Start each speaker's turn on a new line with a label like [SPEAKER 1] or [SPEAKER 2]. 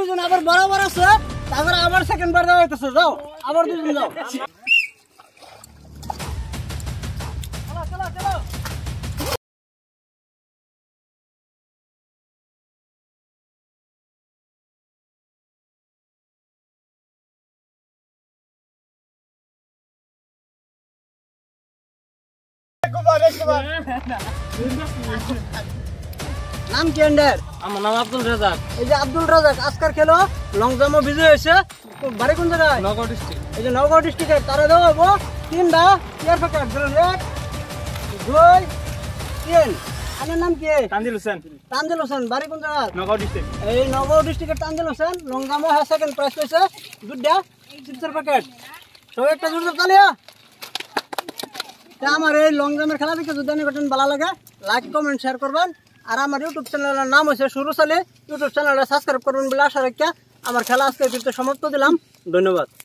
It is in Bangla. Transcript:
[SPEAKER 1] দুজন আবার বরাবর আছে, তারপরে আবার সেকেন্ড বার দেওয়া হইতেছে। যাও আবার দুজন যাও। চলো চলো চলো। নাম কি এন্ডার?
[SPEAKER 2] আমার নাম আব্দুল রাজাক।
[SPEAKER 1] এই যে আব্দুল রাজাক আজকার খেলো লং জাম্প বিজয় হয়েছে। বাড়ি কোন জায়গায়?
[SPEAKER 2] নগর ডিস্ট্রিক্ট।
[SPEAKER 1] এই যে নওগাঁ ডিস্ট্রিক্টের তারা দেওয়া হবো 3টা ইয়ার প্যাকেট। 1 2 3। আপনার নাম কি?
[SPEAKER 2] তানজিল হোসেন।
[SPEAKER 1] তানজিল হোসেন। বাড়ি কোন জায়গায়?
[SPEAKER 2] নগর ডিস্ট্রিক্ট।
[SPEAKER 1] এই নওগাঁ ডিস্ট্রিক্টের তানজিল হোসেন লং জাম্পে সেকেন্ড প্রাইজ পেয়েছে। 2টা চিপসের প্যাকেট। সবাই একটা জোরদার তালিয়া। আমার এই লং জাম্পের খেলা দেখে যদি আপনাদের ভালো লাগে লাইক কমেন্ট শেয়ার করবেন। আর আমার ইউটিউব চ্যানেলের নাম হচ্ছে শুরু সালে। ইউটিউব চ্যানেলটা সাবস্ক্রাইব করবেন বলে আশা রাখি আমার খেলা আজকে সমাপ্ত দিলাম। ধন্যবাদ।